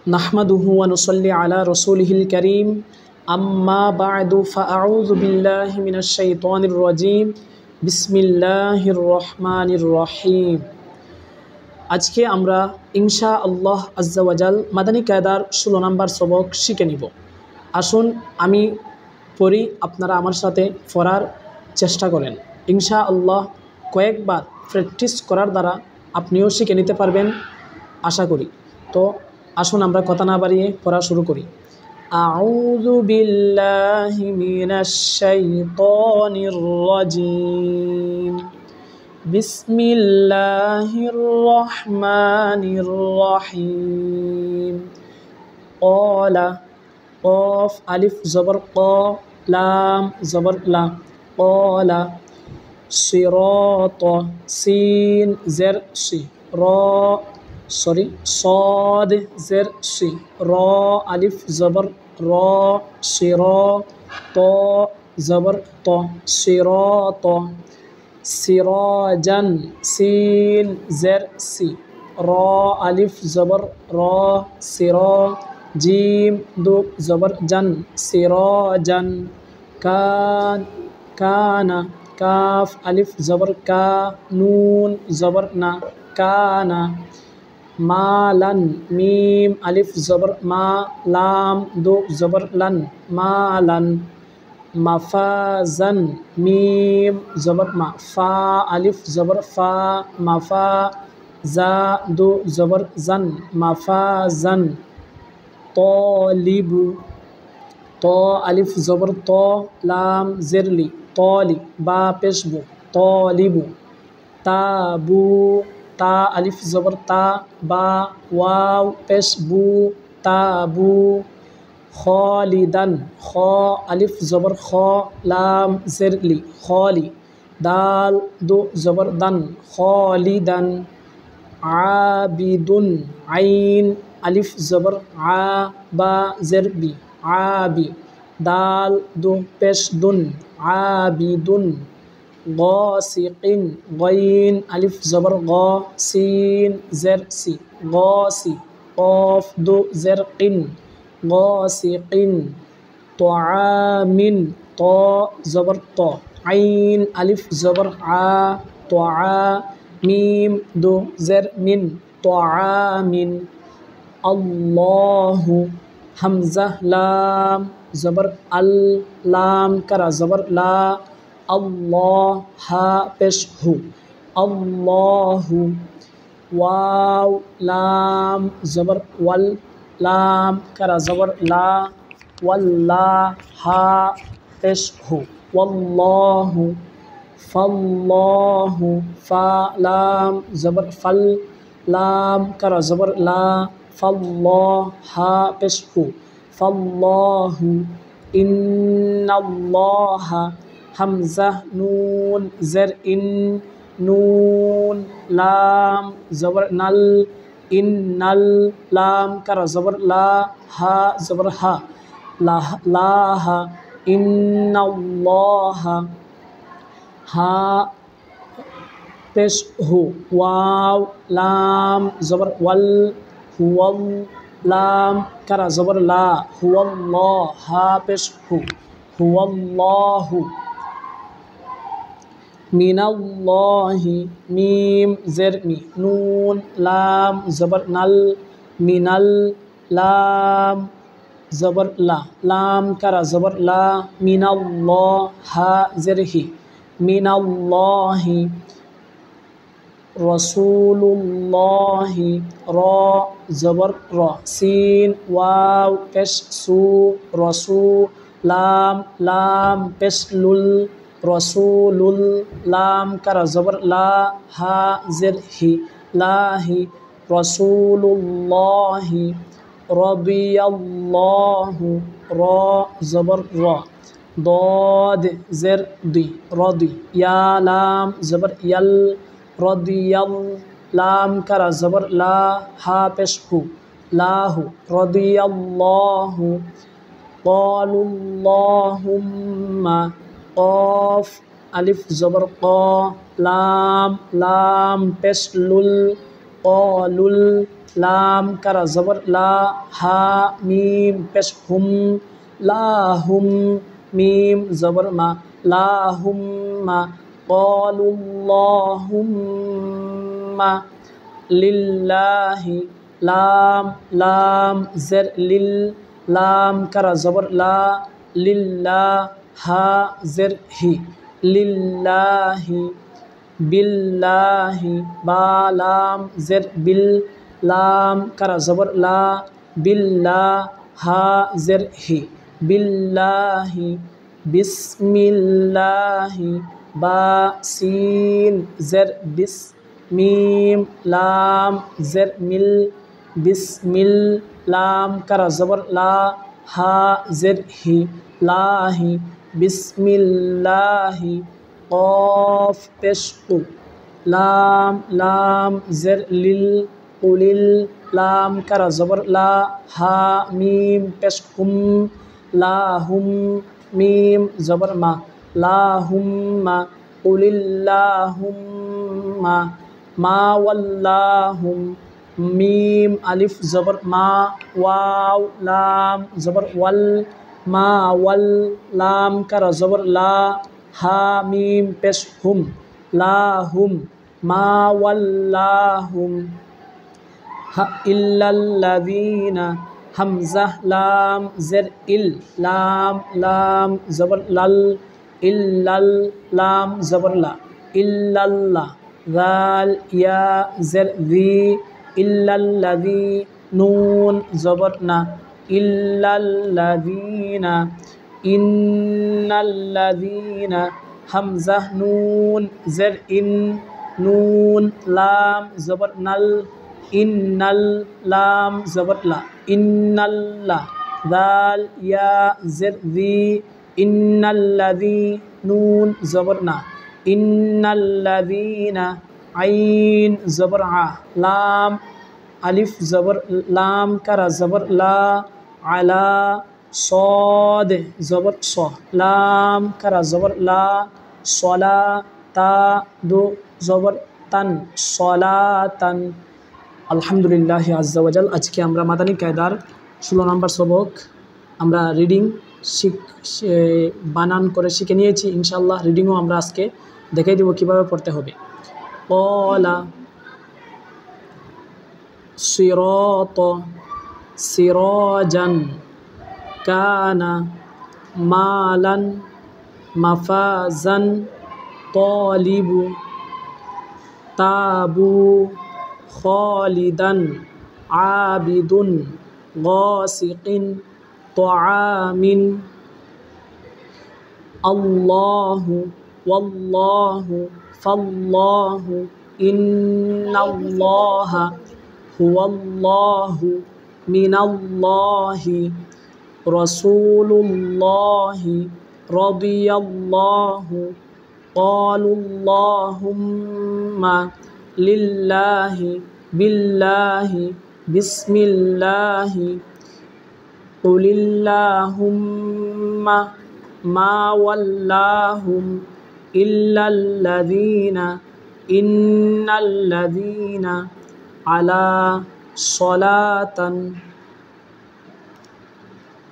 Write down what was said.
নাহমাদুহু ওয়া নুসাল্লি আলা রাসূলিহিল কারীম আম্মা বা'দু ফাআউযু বিল্লাহি মিনাশ শাইতানির রাজীম বিসমিল্লাহির রহমানির রহিম। আজকে আমরা ইনশাআল্লাহ আজ্জা ওয়া জাল মাদানী কায়দার 16 নম্বর সবক শিখে নিব। আসুন আমি পড়ি, আপনারা আমার সাথে পড়ার চেষ্টা করেন। ইনশাআল্লাহ কয়েকবার প্র্যাকটিস করার দ্বারা আপনিও শিখে নিতে পারবেন আশা করি। তো আসুন আমরা কথা না বাড়িয়ে পড়া শুরু করি। আউযু বিল্লাহি মিনাশ শাইতানির রাজীম। বিসমিল্লাহির রহমানির রহিম। ক্বালা কফ আলিফ জবর ক, লাম জবর লা, ক্বালা। সিরাত সিন জের সি, صاد زر سي، را ألف زبر را، شرا طا زبر طا، صراط. سراجا سين زر سي، را ألف زبر را، سرا جيم دو زبر جن، سراجا. كان كاف ألف زبر كا، نون زبر نا، كان. মালান মিম আলিফ জবর মা, লাম দো জবর লান, মালান। মাফাজান মিম জবর মা, ফা আলিফ জবর ফা, মাফা। জা দো জবর জান, মাফাজান। তলিবু ত আলিফ জবর ত, লাম জেরলি, তলি বা পেশবু, তলিবু। তাবু তা আলিফ জবর তা, বা ওয়াও পেশ বু, তাবু। খালিদান খ আলিফ জবর খ, লাম জেরলি, খালি, দাল দো জবর দান, খালিদান। আবিদুন আইন আলিফ জবর আ, বা জেরবি, আবি, দাল দো পেশ দুন, আবিদুন। গাসিকিন গাইন আলিফ জবর গ, সিন জের সি, গাসি, কফ দো জের কিন, গাসিকিন। তুআমিন ত জবর ত, আইন আলিফ জবর আ, তুআ, মিম দো জের মিন, তুআমিন। আল্লাহু হামজা লাম জবর আল, লাম কারা জবর লা, আল্লাহ হা পেশ হু, আল্লাহু। ওয়াও লাম জবর ওয়াল, লাম কারা জবর লা, ওয়াল্লাহ হা পেশ হু, ওয়াল্লাহু। ফাল্লাহু ফা লাম জবর ফাল, লাম কারা জবর লা, ফাল্লাহ হা পেশ হু, ফাল্লাহু। ইন্নাল্লাহা হামজা নুন জের ইন, নুন লাম জবর নাল, ইন্নাল, লাম কারা জবর লা, হা জবর হা, লাহা। ইন্নাল্লাহা হা পেশ হু, ওয়াও লাম জবর ওয়াল, হুয়াল, লাম কারা জবর লা, হুয়াল্লাহ হা পেশ হু, হুয়াল্লাহু। মিনাল্লাহি মিম জের মি, নুন লাম জবর নাল, মিনাল, লাম জবর লা, লাম কারা জবর লা, মিনাল্লাহ হা জের হি, মিনাল্লাহি। রসুলুল্লাহি র জবর র, সিন ওয়াও পেশ সু, রসু, লাম লাম পেশ লুল, রসুলুল, লাম কারা জবর লা, হা জের হি, লাহি। রসুলুল্লাহি। রদিয়াল্লাহু র জবর র, দদ জের দি, রদি, ইয়া লাম জবর ইয়াল, রদিয়াল, লাম কারা জবর লা, হা পেশ হু, লাহু। রদিয়াল্লাহু। ক্বালুল্লাহুম্মা কফ আলিফ জবর ক, লাম লাম পেশ লুল, qalul লাম কারা জবর লা হা মিম পেশ হুম লাহুম মিম জবর মা লাহুম্মা qalullahumma লিল্লাহি লাম লাম জের লিল লাম কারা জবর লা লিল্লাহ হা জের হি লিল্লাহি বিল্লাহি বা লাম জের বিল লাম কারা জবর লা বিল্লাহ হা জের হি বিল্লাহি বিসমিল্লাহি বা সিন জের বিস মিম লাম জের মিল বিসমিল লাম কারা জবর লা হা জের হি লাহি বিসমিল্লাহি কফ পেশ কু লাম লাম জের লিল কুলিল লাম কারা জবর লা হা মিম পেশ হুম লাহুম মিম জবর মা লাহুম্মা কুলিল্লাহুম্মা মা ওয়াল্লাহুম মিম আলিফ জবর মা ওয়াও লাম জবর ওয়াল মা ওয়াল লাম কারা জবর লা হা মিম পেশ হুম লাহুম মা ওয়াল্লাহুম হা ইল্লাল্লাযীনা হামজাহ লাম জের ইল লাম লাম জবর লাল ইল্লাল লাম জবর লা ইল্লাল্লাহ জাল ইয়া জের জি ইল্লাল্লাযী নুন জবর না ইল্লাল্লাযীনা ইন্নাল্লাযীনা হামজাহ নুন জের ইন নুন লাম জবর নাল ইন্নাল লাম জবর লা ইন্নাল্লাহ জাল ইয়া জের জি ইন্নাল্লাযী নুন জবর না ইন্নাল্লাযীনা আইন জবর আ লাম আলিফ জবর লাম কারা জবর লা আলা صاد জবর স লাম কারা জবর লা সলা তা দু জবর তান সলাতান। আলহামদুলিল্লাহ আজ্জা ওয়াজাল। আজকে আমরা মাদানী কায়দার 16 নম্বর সবক আমরা রিডিং বানান করে শিখে নিয়েছি। ইনশাআল্লাহ রিডিংও আমরা আজকে দেখাই দেব কীভাবে পড়তে হবে। কলা সিরাত সিরাজান কানা মালান মাফাজান তালিবু তাবু খালিদান আবিদুন গাসিকিন তাআমিন আল্লাহু ওয়াল্লাহু ফাল্লাহু ইন্নাল্লাহা হুয়াল্লাহু মিনাল্লাহি রাসূলুল্লাহি রাদিয়াল্লাহু ক্বালুল্লাহুম্মা লিল্লাহি বিল্লাহি বিসমিল্লাহি কুলিল্লাহুম্মা মা ওয়াল্লাহুম ইন্নাল্লাযীনা আলা সলাতান